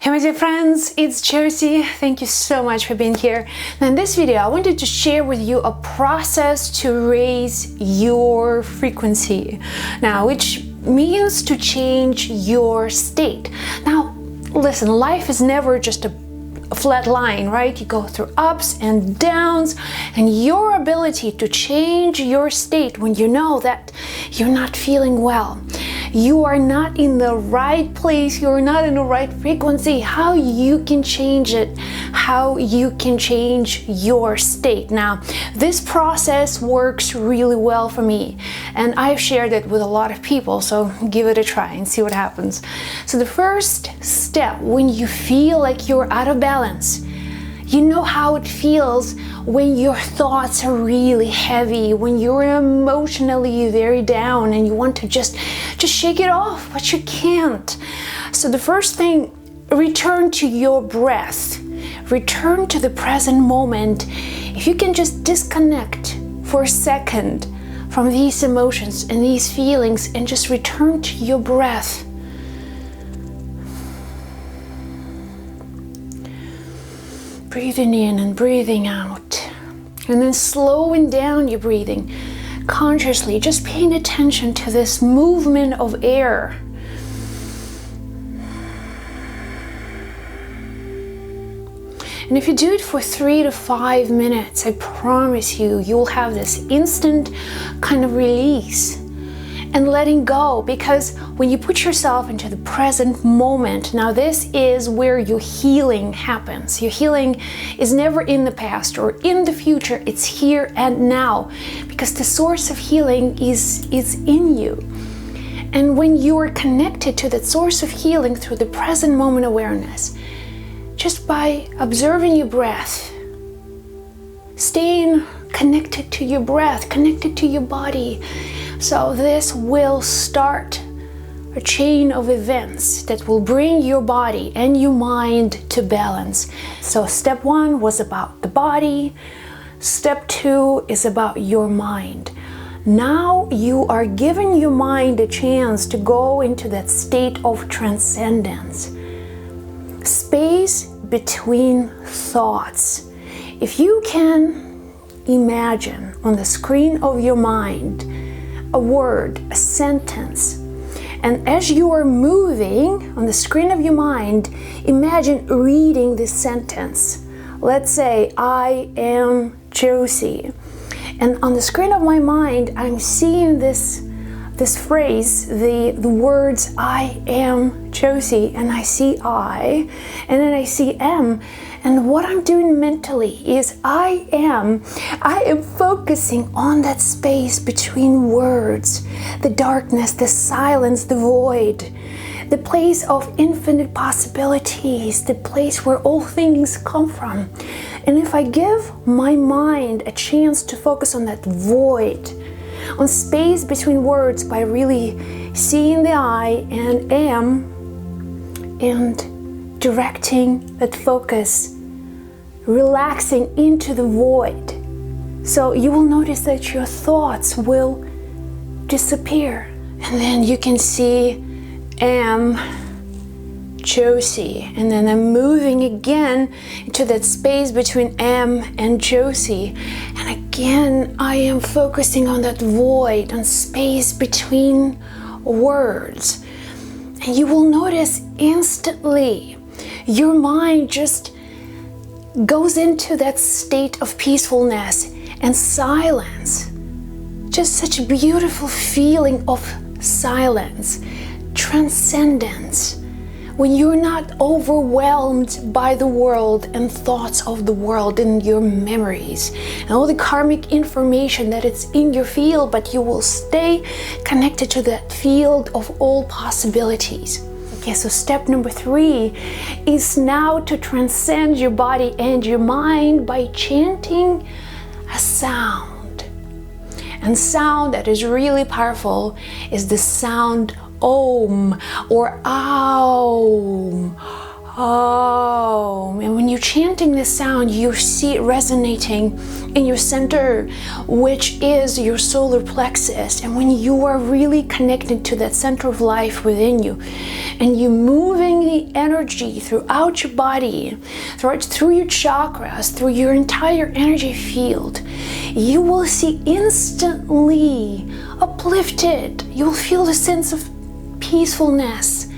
Hey my dear friends, it's Josie. Thank you so much for being here. Now in this video, I wanted to share with you a process to raise your frequency. Now, which means to change your state. Now, listen, life is never just a flat line, right? You go through ups and downs, and your ability to change your state when you know that you're not feeling well, you are not in the right place, you're not in the right frequency, how you can change it, how you can change your state. Now, this process works really well for me, and I've shared it with a lot of people, so give it a try and see what happens. So the first step, when you feel like you're out of balance, you know how it feels when your thoughts are really heavy, when you're emotionally very down and you want to just shake it off, but you can't. So the first thing, return to your breath. Return to the present moment. If you can just disconnect for a second from these emotions and these feelings and just return to your breath. Breathing in and breathing out, and then slowing down your breathing consciously, just paying attention to this movement of air. And if you do it for 3 to 5 minutes, I promise you, you'll have this instant kind of release and letting go, because when you put yourself into the present moment, now this is where your healing happens. Your healing is never in the past or in the future, it's here and now, because the source of healing is in you. And when you are connected to that source of healing through the present moment awareness, just by observing your breath, staying connected to your breath, connected to your body, so this will start a chain of events that will bring your body and your mind to balance. So step 1 was about the body. Step 2 is about your mind. Now you are giving your mind a chance to go into that state of transcendence. Space between thoughts. If you can imagine on the screen of your mind a word, a sentence, and as you are moving on the screen of your mind, imagine reading this sentence. Let's say, I am Josie. And on the screen of my mind, I'm seeing this phrase, the words, I am Josie, and I see I, and then I see am. And what I'm doing mentally is I am focusing on that space between words, the darkness, the silence, the void, the place of infinite possibilities, the place where all things come from. And if I give my mind a chance to focus on that void, on space between words, by really seeing the I and am and directing that focus, relaxing into the void. So you will notice that your thoughts will disappear. And then you can see am Josie. And then I'm moving again into that space between am and Josie. And again, I am focusing on that void, on space between words. And you will notice instantly your mind just goes into that state of peacefulness and silence. Just such a beautiful feeling of silence, transcendence. When you're not overwhelmed by the world and thoughts of the world and your memories and all the karmic information that it's in your field, but you will stay connected to that field of all possibilities. Okay, so step number 3 is now to transcend your body and your mind by chanting a sound. And sound that is really powerful is the sound Om or Aum. Om. And when you're chanting this sound, you see it resonating in your center, which is your solar plexus. And when you are really connected to that center of life within you, and you're moving the energy throughout your body, through your chakras, through your entire energy field, you will see instantly uplifted. You'll feel a sense of peacefulness,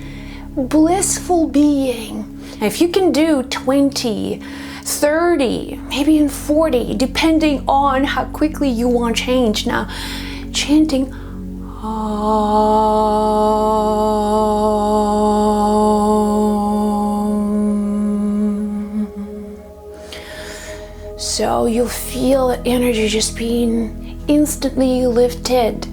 blissful being. If you can do 20, 30, maybe even 40, depending on how quickly you want change. Now, chanting so you'll feel the energy just being instantly lifted.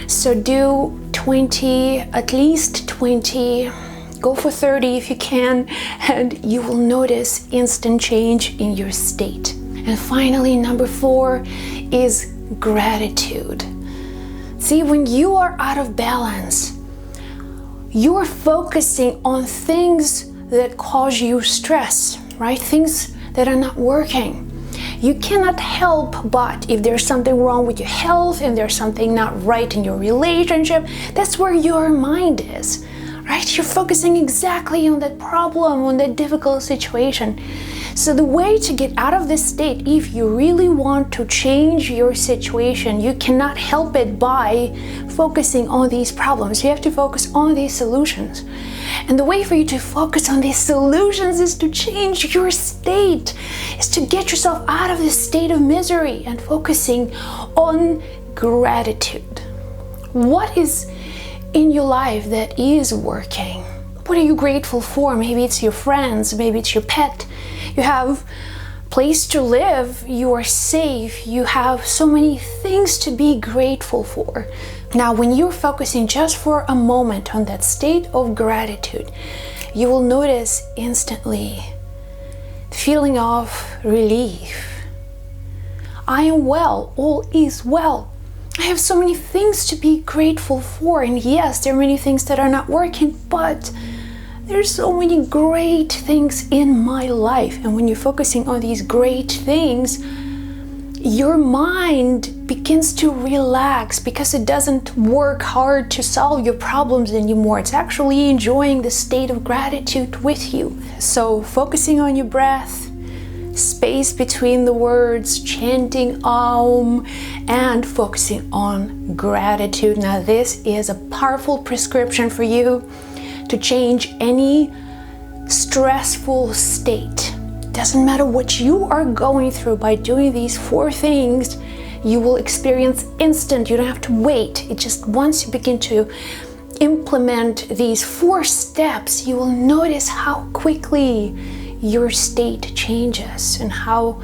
So do 20, at least 20. Go for 30 if you can, and you will notice instant change in your state. And finally, number 4 is gratitude. See, when you are out of balance, you are focusing on things that cause you stress, right? Things that are not working. You cannot help but, if there's something wrong with your health and there's something not right in your relationship, that's where your mind is. Right? You're focusing exactly on that problem, on that difficult situation. So the way to get out of this state, if you really want to change your situation, you cannot help it by focusing on these problems. You have to focus on these solutions. And the way for you to focus on these solutions is to change your state, is to get yourself out of this state of misery and focusing on gratitude. What is in your life that is working? What are you grateful for? Maybe it's your friends, maybe it's your pet. You have a place to live, you are safe, you have so many things to be grateful for. Now, when you're focusing just for a moment on that state of gratitude, you will notice instantly the feeling of relief. I am well, all is well. I have so many things to be grateful for, and yes, there are many things that are not working, but there's so many great things in my life. And when you're focusing on these great things, your mind begins to relax because it doesn't work hard to solve your problems anymore. It's actually enjoying the state of gratitude with you. So focusing on your breath, space between the words, chanting Om, and focusing on gratitude. Now, this is a powerful prescription for you to change any stressful state. Doesn't matter what you are going through. By doing these 4 things, you will experience instant. You don't have to wait. It just, once you begin to implement these 4 steps, you will notice how quickly your state changes and how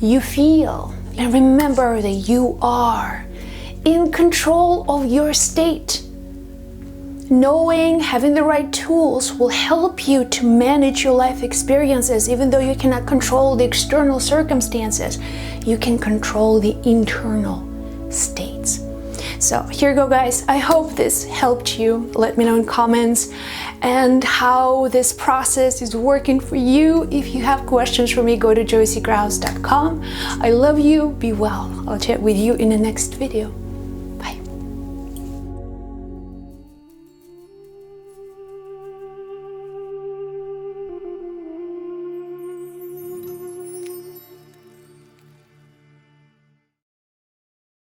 you feel. And remember that you are in control of your state. Knowing, having the right tools will help you to manage your life experiences. Even though you cannot control the external circumstances, you can control the internal states. So here you go, guys. I hope this helped you. Let me know in comments and how this process is working for you. If you have questions for me, go to josiegrouse.com. I love you. Be well. I'll chat with you in the next video.